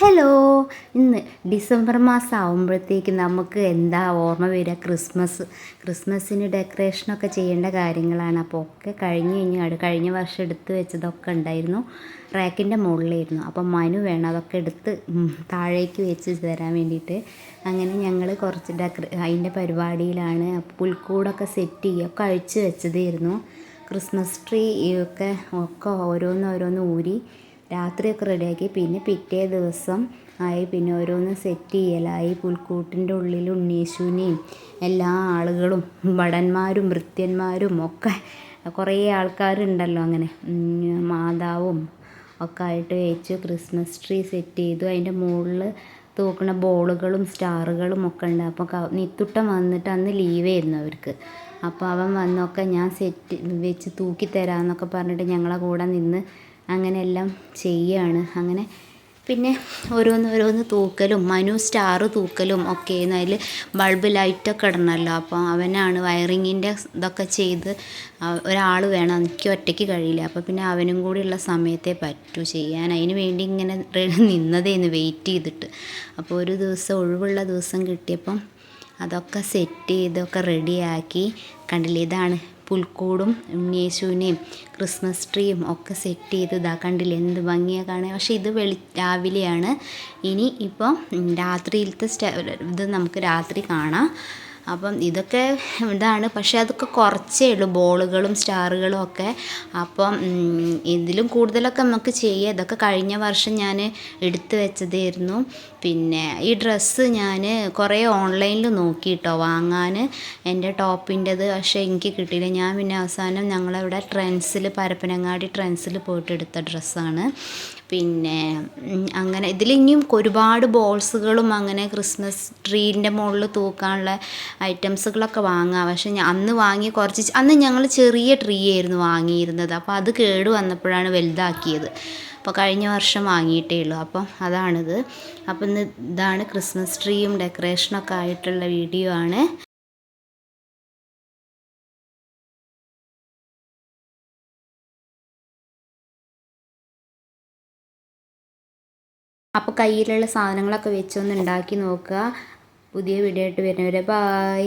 Hello. ഇന്ന് December മാസം ആകുമ്പോഴത്തേക്ക് നമുക്ക് എന്താ ഓർമ്മ വരിക? ക്രിസ്മസിന് ഡെക്കറേഷനൊക്കെ ചെയ്യേണ്ട കാര്യങ്ങളാണ്. അപ്പോൾ ഒക്കെ കഴിഞ്ഞ വർഷം എടുത്ത് വെച്ചതൊക്കെ ഉണ്ടായിരുന്നു, റാക്കിൻ്റെ മുകളിലായിരുന്നു. അപ്പം മനു വേണം അതൊക്കെ എടുത്ത് താഴേക്ക് വെച്ച് തരാൻ വേണ്ടിയിട്ട്. അങ്ങനെ ഞങ്ങൾ കുറച്ച് അതിൻ്റെ പരിപാടിയിലാണ്. പുൽക്കൂടൊക്കെ സെറ്റ് ചെയ്യുക, അഴിച്ച് വെച്ചതായിരുന്നു. ക്രിസ്മസ് ട്രീ ഒക്കെ ഓരോന്ന് ഊരി രാത്രിയൊക്കെ റെഡിയാക്കി. പിന്നെ പിറ്റേ ദിവസം ആയി പിന്നെ ഓരോന്ന് സെറ്റ് ചെയ്യലായി. പുൽക്കൂട്ടിൻ്റെ ഉള്ളിൽ ഉണ്ണീശുവിനെയും എല്ലാ ആളുകളും ഭടന്മാരും ഭൃത്യന്മാരും ഒക്കെ കുറേ ആൾക്കാരുണ്ടല്ലോ, അങ്ങനെ മാതാവും ഒക്കെ ആയിട്ട് വെച്ചു. ക്രിസ്മസ് ട്രീ സെറ്റ് ചെയ്തു. അതിൻ്റെ മുകളിൽ തൂക്കുന്ന ബോളുകളും സ്റ്റാറുകളും ഒക്കെ ഉണ്ട്. അപ്പോൾ നിത്തുട്ടൻ വന്നിട്ട് അന്ന് ലീവായിരുന്നു അവർക്ക്. അപ്പോൾ അവൻ വന്നൊക്കെ ഞാൻ സെറ്റ് വെച്ച് തൂക്കിത്തരാമെന്നൊക്കെ പറഞ്ഞിട്ട് ഞങ്ങളെ കൂടെ നിന്ന് അങ്ങനെയെല്ലാം ചെയ്യാണ്. അങ്ങനെ പിന്നെ ഓരോന്ന് തൂക്കലും മനു സ്റ്റാർ തൂക്കലും ഒക്കെ ആയിരുന്നു. അതിൽ ബൾബ് ലൈറ്റൊക്കെ ഇടണമല്ലോ. അപ്പോൾ അവനാണ് വയറിങ്ങിൻ്റെ ഇതൊക്കെ ചെയ്ത്. ഒരാൾ വേണം, എനിക്ക് ഒറ്റയ്ക്ക് കഴിയില്ല. അപ്പോൾ പിന്നെ അവനും കൂടിയുള്ള സമയത്തേ പറ്റൂ ചെയ്യാൻ. അതിന് വേണ്ടി ഇങ്ങനെ നിന്നതേന്ന് വെയിറ്റ് ചെയ്തിട്ട്. അപ്പോൾ ഒരു ദിവസം ഒഴിവുള്ള ദിവസം കിട്ടിയപ്പം അതൊക്കെ സെറ്റ് ചെയ്തൊക്കെ റെഡിയാക്കി. കണ്ടില്ലേ, ഇതാണ് പുൽക്കൂടും ഉണ്ണിയേശുവിനെയും ക്രിസ്മസ് ട്രീയും ഒക്കെ സെറ്റ് ചെയ്ത് ഇതാ കണ്ടില്ലേ, എന്ത് ഭംഗിയാണ് കാണുക. പക്ഷേ ഇത് രാവിലെയാണ്. ഇനി ഇപ്പം രാത്രിയിലത്തെ ഇത് നമുക്ക് രാത്രി കാണാം. അപ്പം ഇതൊക്കെ ഇതാണ്. പക്ഷേ അതൊക്കെ കുറച്ചേ ഉള്ളൂ, ബോളുകളും സ്റ്റാറുകളും ഒക്കെ. അപ്പം ഇതിലും കൂടുതലൊക്കെ നമുക്ക് ചെയ്യാം. ഇതൊക്കെ കഴിഞ്ഞ വർഷം ഞാൻ എടുത്തു വെച്ചതായിരുന്നു. പിന്നെ ഈ ഡ്രസ്സ് ഞാൻ കുറേ ഓൺലൈനിൽ നോക്കി കേട്ടോ വാങ്ങാൻ, എൻ്റെ ടോപ്പിൻ്റെത്. പക്ഷേ എനിക്ക് കിട്ടിയില്ല. ഞാൻ പിന്നെ അവസാനം ഞങ്ങളിവിടെ പരപ്പനങ്ങാടി ട്രെൻഡ്സിൽ പോയിട്ട് എടുത്ത ഡ്രസ്സാണ്. പിന്നെ അങ്ങനെ ഇതിലിനിയും ഒരുപാട് ബോൾസുകളും അങ്ങനെ ക്രിസ്മസ് ട്രീൻ്റെ മുകളിൽ തൂക്കാനുള്ള ഐറ്റംസുകളൊക്കെ വാങ്ങാം. പക്ഷേ അന്ന് വാങ്ങി അന്ന് ഞങ്ങൾ ചെറിയ ട്രീ ആയിരുന്നു വാങ്ങിയിരുന്നത്. അപ്പോൾ അത് കേട് വന്നപ്പോഴാണ് വലുതാക്കിയത്. അപ്പോൾ കഴിഞ്ഞ വർഷം വാങ്ങിയിട്ടേ ഉള്ളൂ. അപ്പം അതാണിത്. അപ്പം ഇതാണ് ക്രിസ്മസ് ട്രീയും ഡെക്കറേഷനൊക്കെ ആയിട്ടുള്ള വീഡിയോ ആണ്. അപ്പോൾ കയ്യിലുള്ള സാധനങ്ങളൊക്കെ വെച്ചൊന്ന് ഉണ്ടാക്കി നോക്കുക. പുതിയ വീഡിയോ ആയിട്ട് വരുന്നവരെ ബൈ.